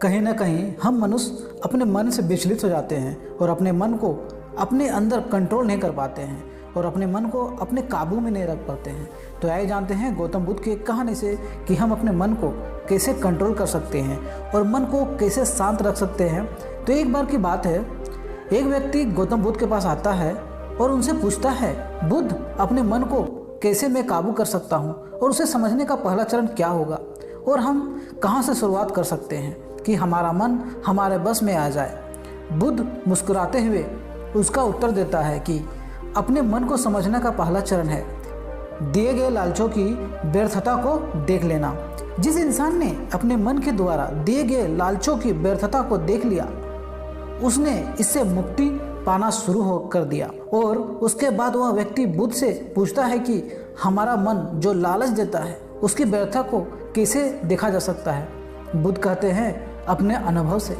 कहीं ना कहीं हम मनुष्य अपने मन से विचलित हो जाते हैं और अपने मन को अपने अंदर कंट्रोल नहीं कर पाते हैं और अपने मन को अपने काबू में नहीं रख पाते हैं। तो आइए जानते हैं गौतम बुद्ध की एक कहानी से कि हम अपने मन को कैसे कंट्रोल कर सकते हैं और मन को कैसे शांत रख सकते हैं। तो एक बार की बात है, एक व्यक्ति गौतम बुद्ध के पास आता है और उनसे पूछता है, बुद्ध अपने मन को कैसे मैं काबू कर सकता हूँ और उसे समझने का पहला चरण क्या होगा और हम कहाँ से शुरुआत कर सकते हैं कि हमारा मन हमारे बस में आ जाए। बुद्ध मुस्कुराते हुए उसका उत्तर देता है कि अपने मन को समझने का पहला चरण है दिए गए लालचों की व्यर्थता को देख लेना। जिस इंसान ने अपने मन के द्वारा दिए गए लालचों की व्यर्थता को देख लिया, उसने इससे मुक्ति पाना शुरू हो कर दिया। और उसके बाद वह व्यक्ति बुद्ध से पूछता है कि हमारा मन जो लालच देता है उसकी व्यर्थता को कैसे देखा जा सकता है। बुद्ध कहते हैं अपने अनुभव से।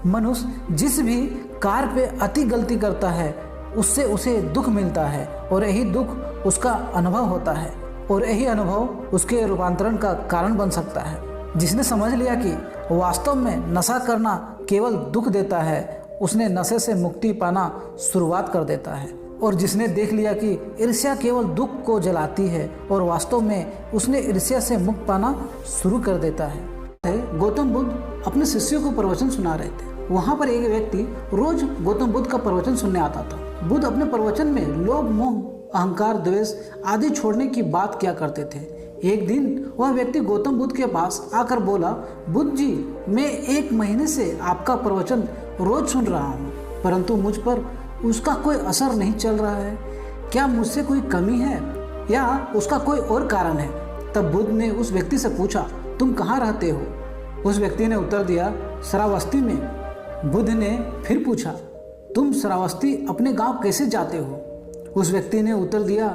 मनुष्य जिस भी कार्य पे अति गलती करता है उससे उसे दुख मिलता है और यही दुख उसका अनुभव होता है और यही अनुभव उसके रूपांतरण का कारण बन सकता है। जिसने समझ लिया कि वास्तव में नशा करना केवल दुख देता है, उसने नशे से मुक्ति पाना शुरुआत कर देता है। और जिसने देख लिया कि ईर्ष्या केवल दुख को जलाती है और वास्तव में उसने ईर्ष्या से मुक्त पाना शुरू कर देता है। गौतम बुद्ध अपने शिष्यों को प्रवचन सुना रहे थे। वहाँ पर एक व्यक्ति रोज गौतम बुद्ध का प्रवचन सुनने आता था। बुद्ध अपने प्रवचन में लोभ, मोह, अहंकार, द्वेष आदि छोड़ने की बात किया करते थे। एक दिन वह व्यक्ति गौतम बुद्ध के पास आकर बोला, बुद्ध जी, मैं 1 महीने से आपका प्रवचन रोज सुन रहा हूँ, परंतु मुझ पर उसका कोई असर नहीं चल रहा है। क्या मुझसे कोई कमी है या उसका कोई और कारण है? तब बुद्ध ने उस व्यक्ति से पूछा, तुम कहाँ रहते हो? उस व्यक्ति ने उत्तर दिया, श्रावस्ती में। बुद्ध ने फिर पूछा, तुम श्रावस्ती अपने गांव कैसे जाते हो? उस व्यक्ति ने उत्तर दिया,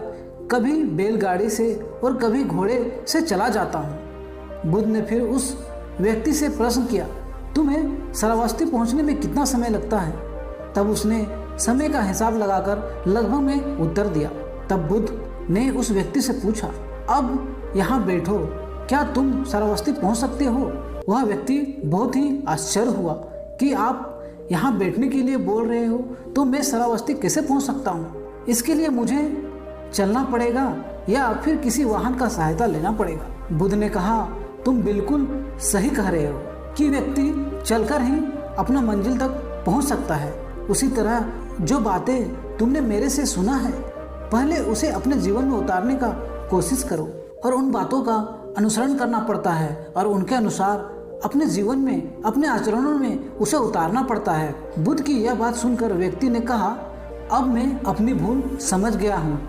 कभी बैलगाड़ी से और कभी घोड़े से चला जाता हूँ। बुद्ध ने फिर उस व्यक्ति से प्रश्न किया, तुम्हें श्रावस्ती पहुँचने में कितना समय लगता है? तब उसने समय का हिसाब लगाकर लगभग में उत्तर दिया। तब बुद्ध ने उस व्यक्ति से पूछा, अब यहाँ बैठो, क्या तुम श्रावस्ती पहुँच सकते हो? वह व्यक्ति बहुत ही आश्चर्य हुआ कि आप यहाँ बैठने के लिए बोल रहे हो, तो मैं श्रावस्ती कैसे पहुँच सकता हूँ? इसके लिए मुझे चलना पड़ेगा या फिर किसी वाहन का सहायता लेना पड़ेगा? बुद्ध ने कहा, तुम बिल्कुल सही कह रहे हो कि व्यक्ति चलकर ही अपना मंजिल तक पहुँच सकता है। उसी तरह जो बातें तुमने मेरे से सुना है, पहले उसे अपने जीवन में उतारने का कोशिश करो और उन बातों का अनुसरण करना पड़ता है और उनके अनुसार अपने जीवन में, अपने आचरणों में उसे उतारना पड़ता है। बुद्ध की यह बात सुनकर व्यक्ति ने कहा, अब मैं अपनी भूल समझ गया हूँ।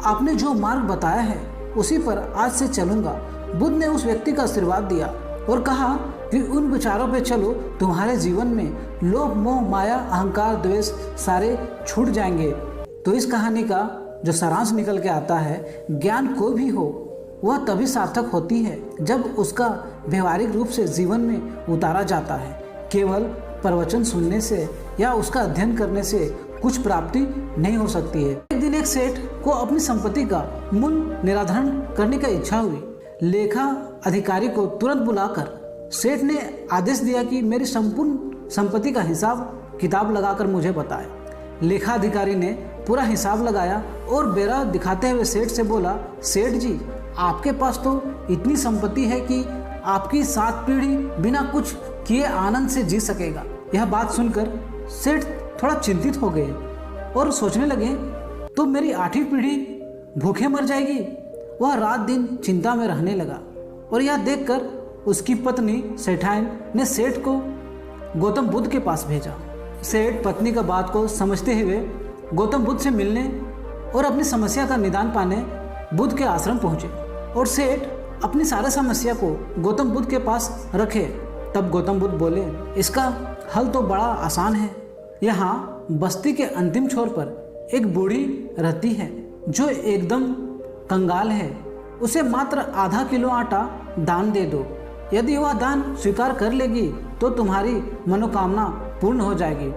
आपने जो मार्ग बताया है उसी पर आज से चलूँगा। बुद्ध ने उस व्यक्ति का आशीर्वाद दिया और कहा कि उन विचारों पे चलो, तुम्हारे जीवन में लोभ, मोह, माया, अहंकार, द्वेष सारे छूट जाएंगे। तो इस कहानी का जो सारांश निकल के आता है, ज्ञान कोई भी हो वह तभी सार्थक होती है जब उसका व्यवहारिक रूप से जीवन में उतारा जाता है। केवल प्रवचन सुनने से या उसका अध्ययन करने से कुछ प्राप्ति नहीं हो सकती है। एक दिन एक सेठ को अपनी संपत्ति का मूल्य निर्धारण करने की इच्छा हुई। लेखा अधिकारी को तुरंत बुलाकर सेठ ने आदेश दिया कि मेरी संपूर्ण संपत्ति का हिसाब किताब लगाकर मुझे बताए। लेखा अधिकारी ने पूरा हिसाब लगाया और बेरा दिखाते हुए सेठ से बोला, सेठ जी, आपके पास तो इतनी संपत्ति है कि आपकी 7 पीढ़ी बिना कुछ किए आनंद से जी सकेगा। यह बात सुनकर सेठ थोड़ा चिंतित हो गए और सोचने लगे, तो मेरी 8वीं पीढ़ी भूखे मर जाएगी। वह रात दिन चिंता में रहने लगा और यह देखकर उसकी पत्नी सेठाइन ने सेठ को गौतम बुद्ध के पास भेजा। सेठ पत्नी का बात को समझते हुए गौतम बुद्ध से मिलने और अपनी समस्या का निदान पाने बुद्ध के आश्रम पहुँचे और सेठ अपनी सारी समस्या को गौतम बुद्ध के पास रखे। तब गौतम बुद्ध बोले, इसका हल तो बड़ा आसान है। यहाँ बस्ती के अंतिम छोर पर एक बूढ़ी रहती है जो एकदम कंगाल है। उसे मात्र आधा किलो आटा दान दे दो। यदि वह दान स्वीकार कर लेगी तो तुम्हारी मनोकामना पूर्ण हो जाएगी।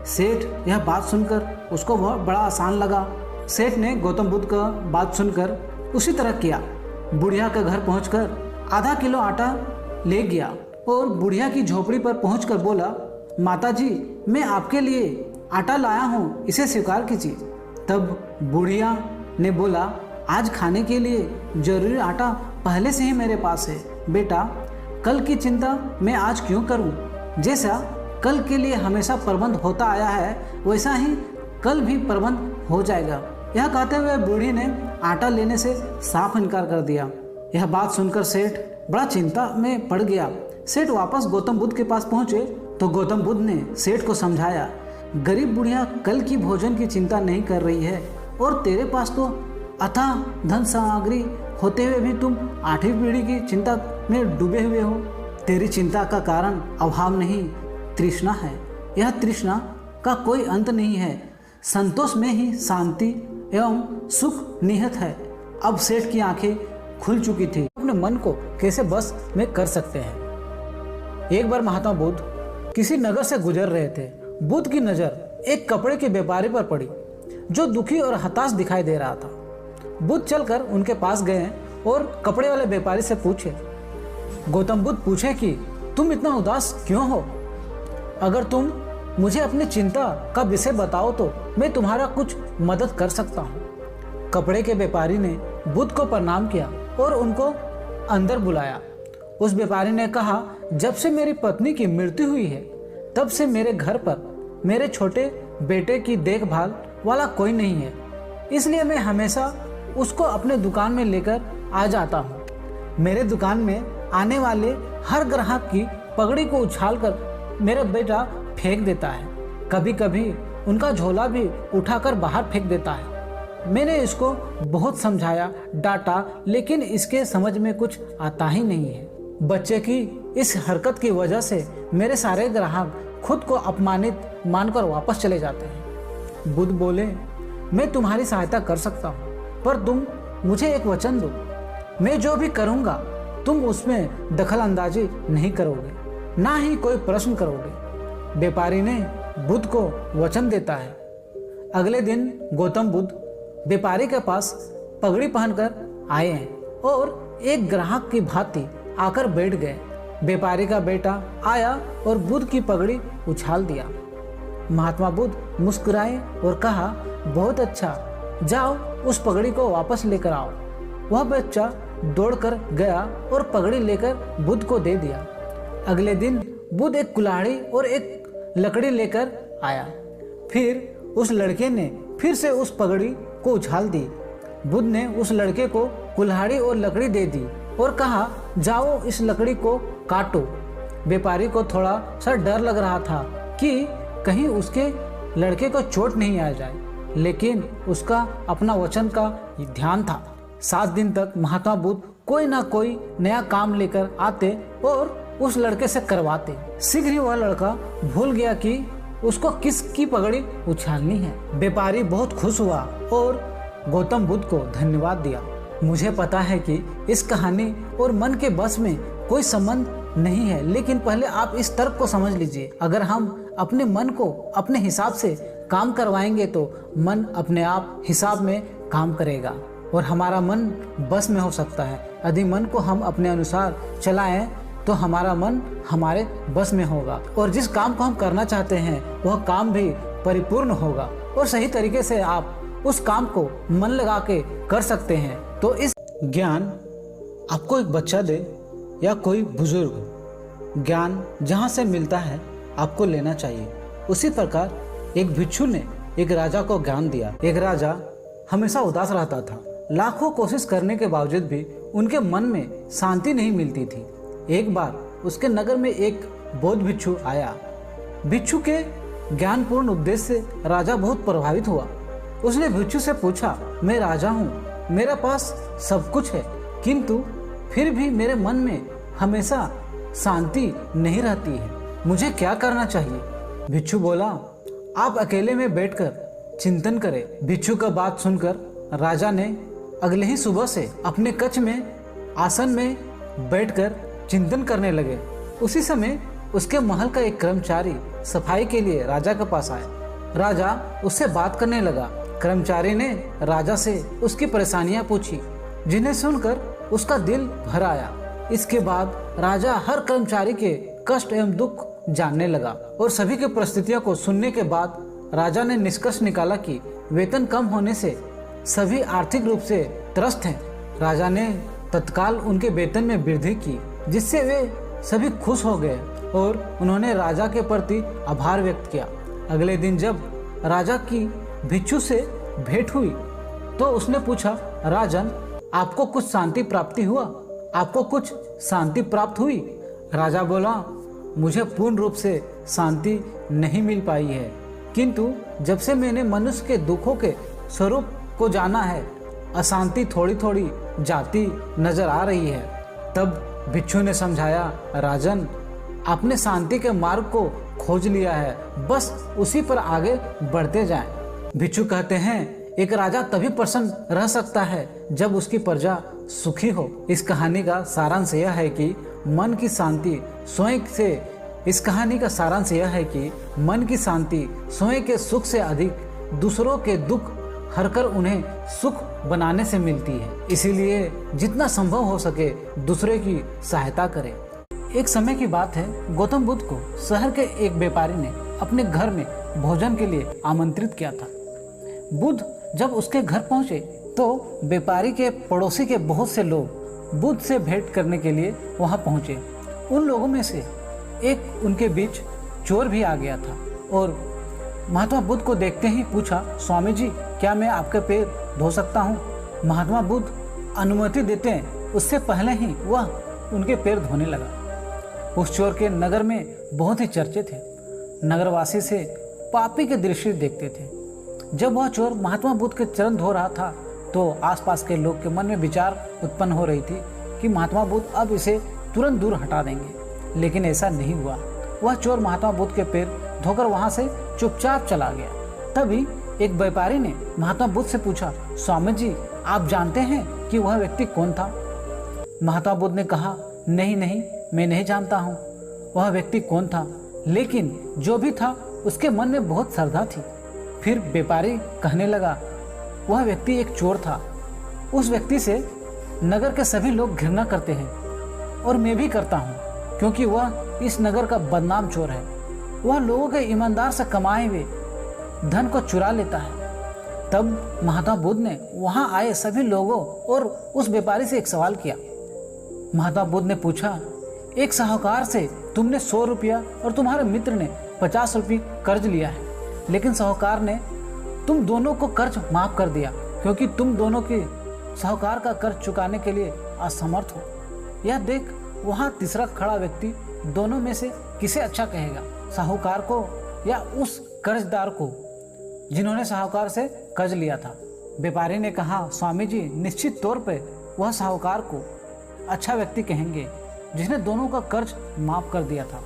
सेठ यह बात सुनकर उसको बहुत बड़ा आसान लगा। सेठ ने गौतम बुद्ध का बात सुनकर उसी तरह किया। बुढ़िया के घर पहुंचकर आधा किलो आटा ले गया और बुढ़िया की झोपड़ी पर पहुंचकर बोला, माता जी, मैं आपके लिए आटा लाया हूँ, इसे स्वीकार कीजिए। तब बुढ़िया ने बोला, आज खाने के लिए जरूरी आटा पहले से ही मेरे पास है। बेटा, कल की चिंता मैं आज क्यों करूँ? जैसा कल के लिए हमेशा प्रबंध होता आया है, वैसा ही कल भी प्रबंध हो जाएगा। यह कहते हुए बूढ़ी ने आटा लेने से साफ इनकार कर दिया। यह बात सुनकर सेठ बड़ा चिंता में पड़ गया। सेठ वापस गौतम बुद्ध के पास पहुंचे तो गौतम बुद्ध ने सेठ को समझाया, गरीब बुढ़िया कल की भोजन की चिंता नहीं कर रही है और तेरे पास तो अथाह धन सामग्री होते हुए भी तुम 8वीं पीढ़ी की चिंता में डूबे हुए हो। तेरी चिंता का कारण अभाव नहीं, तृष्णा है। यह तृष्णा का कोई अंत नहीं है। संतोष में ही शांति एवं सुख निहित है। अब सेठ की आंखें खुल चुकी थी। अपने मन को कैसे बस में कर सकते हैं। एक बार महात्मा बुद्ध किसी नगर से गुजर रहे थे। बुद्ध की नज़र एक कपड़े के व्यापारी पर पड़ी जो दुखी और हताश दिखाई दे रहा था। बुद्ध चलकर उनके पास गए और कपड़े वाले व्यापारी से पूछे। गौतम बुद्ध पूछे कि तुम इतना उदास क्यों हो? अगर तुम मुझे अपनी चिंता का विषय बताओ तो मैं तुम्हारा कुछ मदद कर सकता हूँ। कपड़े के व्यापारी ने बुद्ध को प्रणाम किया और उनको अंदर बुलाया। उस व्यापारी ने कहा, जब से मेरी पत्नी की मृत्यु हुई है तब से मेरे घर पर मेरे छोटे बेटे की देखभाल वाला कोई नहीं है, इसलिए मैं हमेशा उसको अपने दुकान में लेकर आ जाता हूँ। मेरे दुकान में आने वाले हर ग्राहक की पगड़ी को उछालकर मेरा बेटा फेंक देता है। कभी कभी उनका झोला भी उठाकर बाहर फेंक देता है। मैंने इसको बहुत समझाया, डांटा, लेकिन इसके समझ में कुछ आता ही नहीं है। बच्चे की इस हरकत की वजह से मेरे सारे ग्राहक खुद को अपमानित मानकर वापस चले जाते हैं। बुद्ध बोले, मैं तुम्हारी सहायता कर सकता हूँ, पर तुम मुझे एक वचन दो। मैं जो भी करूँगा तुम उसमें दखल अंदाजी नहीं करोगे, ना ही कोई प्रश्न करोगे। व्यापारी ने बुद्ध को वचन देता है। अगले दिन गौतम बुद्ध व्यापारी के पास पगड़ी पहनकर आए हैं और एक ग्राहक की भांति आकर बैठ गए। व्यापारी का बेटा आया और बुद्ध की पगड़ी उछाल दिया। महात्मा बुद्ध मुस्कुराए और कहा, बहुत अच्छा, जाओ उस पगड़ी को वापस लेकर आओ। वह बच्चा दौड़कर गया और पगड़ी लेकर बुद्ध को दे दिया। अगले दिन बुद्ध एक कुल्हाड़ी और एक लकड़ी लेकर आया। फिर उस लड़के ने फिर से उस पगड़ी को उछाल दी। बुद्ध ने उस लड़के को कुल्हाड़ी और लकड़ी दे दी और कहा, जाओ इस लकड़ी को काटो। व्यापारी को थोड़ा सा डर लग रहा था कि कहीं उसके लड़के को चोट नहीं आ जाए, लेकिन उसका अपना वचन का ध्यान था। 7 दिन तक महात्मा बुद्ध कोई ना कोई नया काम लेकर आते और उस लड़के से करवाते। शीघ्र ही वह लड़का भूल गया कि उसको किसकी पगड़ी उछालनी है। व्यापारी बहुत खुश हुआ और गौतम बुद्ध को धन्यवाद दिया। मुझे पता है कि इस कहानी और मन के बस में कोई संबंध नहीं है, लेकिन पहले आप इस तर्क को समझ लीजिए। अगर हम अपने मन को अपने हिसाब से काम करवाएंगे तो मन अपने आप हिसाब में काम करेगा और हमारा मन बस में हो सकता है। यदि मन को हम अपने अनुसार चलाएं तो हमारा मन हमारे बस में होगा और जिस काम को हम करना चाहते हैं वह काम भी परिपूर्ण होगा और सही तरीके से आप उस काम को मन लगा के कर सकते हैं। तो इस ज्ञान आपको एक बच्चा दे या कोई बुजुर्ग, ज्ञान जहाँ से मिलता है आपको लेना चाहिए। उसी प्रकार एक भिक्षु ने एक राजा को ज्ञान दिया। एक राजा हमेशा उदास रहता था। लाखों कोशिश करने के बावजूद भी उनके मन में शांति नहीं मिलती थी। एक बार उसके नगर में एक बौद्ध भिक्षु आया। भिक्षु के ज्ञानपूर्ण उपदेश से राजा बहुत प्रभावित हुआ। उसने भिक्षु से पूछा, मैं राजा हूँ, मेरे पास सब कुछ है, किंतु फिर भी मेरे मन में हमेशा शांति नहीं रहती है, मुझे क्या करना चाहिए? भिक्षु बोला, आप अकेले में बैठकर चिंतन करें। भिक्षु का बात सुनकर राजा ने अगले ही सुबह से अपने कक्ष में आसन में बैठकर चिंतन करने लगे। उसी समय उसके महल का एक कर्मचारी सफाई के लिए राजा के पास आया। राजा उससे बात करने लगा। कर्मचारी ने राजा से उसकी परेशानियां पूछी, जिन्हें सुनकर उसका दिल भर आया। इसके बाद राजा हर कर्मचारी के कष्ट एवं दुख जानने लगा और सभी की परिस्थितियों को सुनने के बाद राजा ने निष्कर्ष निकाला कि वेतन कम होने से सभी आर्थिक रूप से त्रस्त हैं। राजा ने तत्काल उनके वेतन में वृद्धि की, जिससे वे सभी खुश हो गए और उन्होंने राजा के प्रति आभार व्यक्त किया। अगले दिन जब राजा की भिक्षु से भेंट हुई तो उसने पूछा, राजन, आपको कुछ शांति प्राप्ति हुआ? आपको कुछ शांति प्राप्त हुई? राजा बोला, मुझे पूर्ण रूप से शांति नहीं मिल पाई है, किंतु जब से मैंने मनुष्य के दुखों के स्वरूप को जाना है, अशांति थोड़ी थोड़ी जाती नजर आ रही है। तब भिक्षु ने समझाया, राजन, आपने शांति के मार्ग को खोज लिया है, बस उसी पर आगे बढ़ते जाएं। भिक्षु कहते हैं, एक राजा तभी प्रसन्न रह सकता है जब उसकी प्रजा सुखी हो। इस कहानी का सारांश यह है कि मन की शांति स्वयं से इस कहानी का सारांश यह है कि मन की शांति स्वयं के सुख से अधिक दूसरों के दुख हरकर उन्हें सुख बनाने से मिलती है। इसीलिए जितना संभव हो सके दूसरे की सहायता करें। एक समय की बात है, गौतम बुद्ध को शहर के एक व्यापारी ने अपने घर में भोजन के लिए आमंत्रित किया था। बुद्ध जब उसके घर पहुंचे तो व्यापारी के पड़ोसी के बहुत से लोग बुद्ध से भेंट करने के लिए वहां पहुंचे। उन लोगों में से एक उनके बीच चोर भी आ गया था और महात्मा बुद्ध को देखते ही पूछा, स्वामी जी, क्या मैं आपके पैर धो सकता हूँ? महात्मा बुद्ध अनुमति देते हैं उससे पहले ही वह उनके पैर धोने लगा। उस चोर के नगर में बहुत ही चर्चे थे। नगरवासी से पापी के दृष्टि देखते थे। जब वह चोर महात्मा बुद्ध के चरण धो रहा था तो आसपास के लोग के मन में विचार उत्पन्न हो रही थी कि महात्मा बुद्ध अब इसे तुरंत दूर हटा देंगे, लेकिन ऐसा नहीं हुआ। वह चोर महात्मा बुद्ध के पैर धोकर वहां से चुपचाप चला गया। तभी एक व्यापारी ने महात्मा बुद्ध से पूछा, स्वामी जी, आप जानते हैं कि वह व्यक्ति कौन था? महात्मा बुद्ध ने कहा, नहीं, मैं नहीं जानता हूँ वह व्यक्ति कौन था, लेकिन जो भी था उसके मन में बहुत श्रद्धा थी। फिर व्यापारी कहने लगा, वह व्यक्ति एक चोर था। उस व्यक्ति से नगर के सभी लोग घृणा करते हैं और मैं भी करता हूँ, क्योंकि वह इस नगर का बदनाम चोर है। वह लोगों के ईमानदार से कमाए हुए धन को चुरा लेता है। तब महात्मा बुद्ध ने वहां आए सभी लोगों और उस व्यापारी से एक सवाल किया। महात्मा बुद्ध ने पूछा, एक साहूकार से तुमने 100 रुपया और तुम्हारे मित्र ने 50 रुपये कर्ज लिया है, लेकिन साहूकार ने तुम दोनों को कर्ज माफ कर दिया क्योंकि तुम दोनों के साहूकार का कर्ज चुकाने के लिए असमर्थ हो। यह देख वहाँ तीसरा खड़ा व्यक्ति दोनों में से किसे अच्छा कहेगा, साहूकार को या उस कर्जदार को जिन्होंने साहूकार से कर्ज लिया था? व्यापारी ने कहा, स्वामी जी, निश्चित तौर पर वह साहूकार को अच्छा व्यक्ति कहेंगे जिसने दोनों का कर्ज माफ कर दिया था।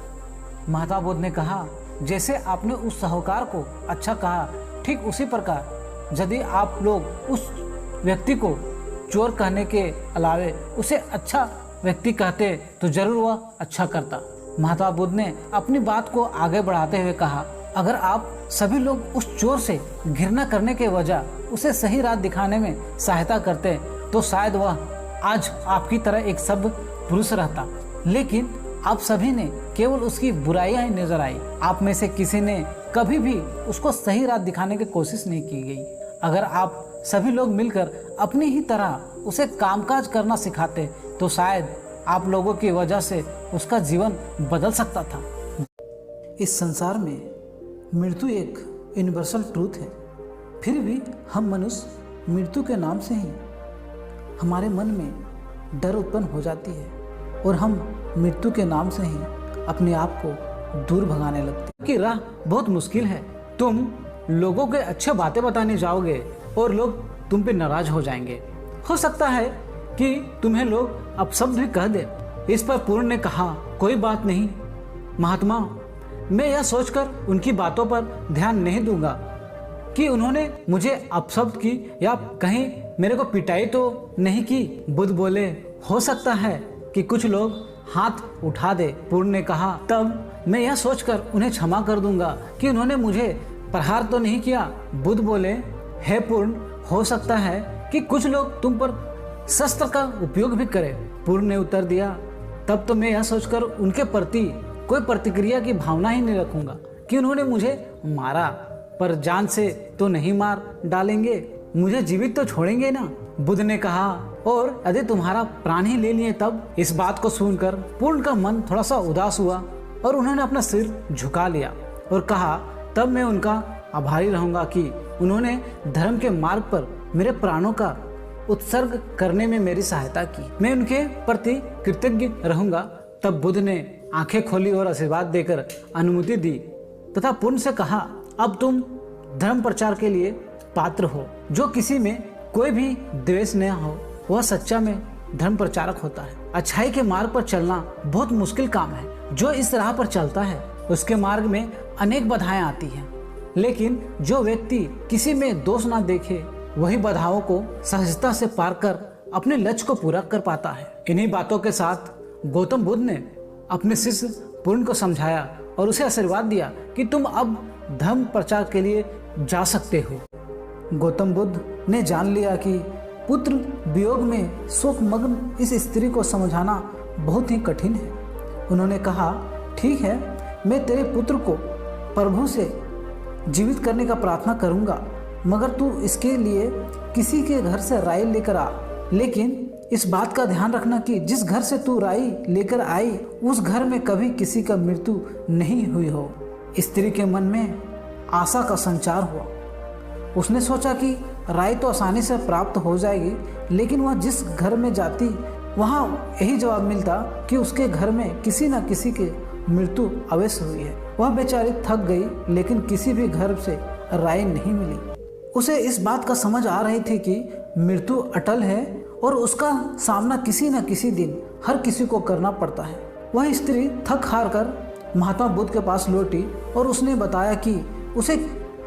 महात्मा बुद्ध ने कहा, जैसे आपने उस साहूकार को अच्छा कहा, ठीक उसी प्रकार यदि आप लोग उस व्यक्ति को चोर कहने के अलावे उसे अच्छा व्यक्ति कहते तो जरूर वह अच्छा करता। महात्मा बुद्ध ने अपनी बात को आगे बढ़ाते हुए कहा, अगर आप सभी लोग उस चोर से घृणा करने के वजह उसे सही राह दिखाने में सहायता करते तो शायद वह आज आपकी तरह एक सभ्य पुरुष रहता, लेकिन आप सभी ने केवल उसकी बुराइयां ही नजर आई। आप में से किसी ने कभी भी उसको सही राह दिखाने की कोशिश नहीं की गई। अगर आप सभी लोग मिलकर अपनी ही तरह उसे कामकाज करना सिखाते तो शायद आप लोगों की वजह से उसका जीवन बदल सकता था। इस संसार में मृत्यु एक यूनिवर्सल ट्रूथ है, फिर भी हम मनुष्य मृत्यु के नाम से ही हमारे मन में डर उत्पन्न हो जाती है और हम मृत्यु के नाम से ही अपने आप को दूर भगाने लगते हैं। कि राह बहुत मुश्किल है। तुम लोगों के अच्छे बातें बताने जाओगे और लोग तुम पे नाराज हो जाएंगे। हो सकता है कि तुम्हें लोग अपशब्द भी कह दे। इस पर पूर्ण ने कहा, कोई बात नहीं महात्मा, मैं यह सोचकर उनकी बातों पर ध्यान नहीं दूंगा कि उन्होंने मुझे अपशब्द की या कहीं मेरे को पिटाई तो नहीं की। बुद्ध बोले, हो सकता है कि कुछ लोग हाथ उठा दे। पूर्ण ने कहा, तब मैं यह सोचकर उन्हें क्षमा कर दूंगा कि उन्होंने मुझे प्रहार तो नहीं किया। बुद्ध बोले, हे पूर्ण, हो सकता है कि कुछ लोग तुम पर शस्त्र का उपयोग भी करें। पूर्ण ने उत्तर दिया, तब तो मैं यह सोचकर उनके प्रति कोई प्रतिक्रिया की भावना ही नहीं रखूंगा कि उन्होंने मुझे मारा, पर जान से तो नहीं मार डालेंगे, मुझे जीवित तो छोड़ेंगे ना। बुद्ध ने कहा, और यदि तुम्हारा प्राण ही ले लिए तब? इस बात को सुनकर पूर्ण का मन थोड़ा सा उदास हुआ और उन्होंने अपना सिर झुका लिया और कहा, तब मैं उनका आभारी रहूंगा कि उन्होंने धर्म के मार्ग पर मेरे प्राणों का उत्सर्ग करने में मेरी सहायता की। मैं उनके प्रति कृतज्ञ रहूंगा। तब बुद्ध ने आंखें खोली और आशीर्वाद देकर अनुमति दी तथा पूर्ण से कहा, अब तुम धर्म प्रचार के लिए पात्र हो। जो किसी में कोई भी द्वेष न हो वह सच्चा में धर्म प्रचारक होता है। अच्छाई के मार्ग पर चलना बहुत मुश्किल काम है। जो इस राह पर चलता है उसके मार्ग में अनेक बाधाएं आती हैं, लेकिन जो व्यक्ति किसी में दोष ना देखे वही बाधाओं को सहजता से पार कर अपने लक्ष्य को पूरा कर पाता है। इन्हीं बातों के साथ गौतम बुद्ध ने अपने शिष्य पूर्ण को समझाया और उसे आशीर्वाद दिया कि तुम अब धर्म प्रचार के लिए जा सकते हो। गौतम बुद्ध ने जान लिया कि पुत्र वियोग में शोकमग्न इस स्त्री को समझाना बहुत ही कठिन है। उन्होंने कहा, ठीक है, मैं तेरे पुत्र को प्रभु से जीवित करने का प्रार्थना करूंगा, मगर तू इसके लिए किसी के घर से राई लेकर आ। लेकिन इस बात का ध्यान रखना कि जिस घर से तू राई लेकर आई उस घर में कभी किसी का मृत्यु नहीं हुई हो। स्त्री के मन में आशा का संचार हुआ। उसने सोचा कि राई तो आसानी से प्राप्त हो जाएगी, लेकिन वह जिस घर में जाती वहाँ यही जवाब मिलता कि उसके घर में किसी न किसी के मृत्यु अवश्य हुई है। वह बेचारी थक गई, लेकिन किसी भी घर से राय नहीं मिली। उसे इस बात का समझ आ रही थी कि मृत्यु अटल है और उसका सामना किसी न किसी दिन हर किसी को करना पड़ता है। वह स्त्री थक हार कर महात्मा बुद्ध के पास लौटी और उसने बताया कि उसे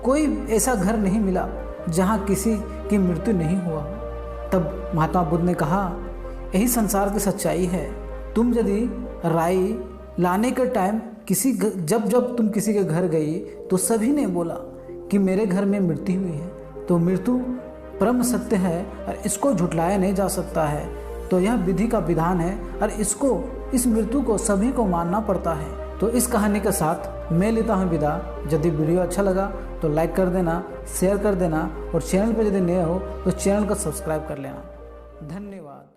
कोई ऐसा घर नहीं मिला जहाँ किसी की मृत्यु नहीं हुआ। तब महात्मा बुद्ध ने कहा, यही संसार की सच्चाई है। तुम यदि राई लाने के टाइम जब तुम किसी के घर गई तो सभी ने बोला कि मेरे घर में मृत्यु हुई है। तो मृत्यु परम सत्य है और इसको झुटलाया नहीं जा सकता है। तो यह विधि का विधान है और इस मृत्यु को सभी को मानना पड़ता है। तो इस कहानी के साथ मैं लेता हूँ विदा। यदि वीडियो अच्छा लगा तो लाइक कर देना, शेयर कर देना और चैनल पर यदि नए हो तो चैनल को सब्सक्राइब कर लेना। धन्यवाद।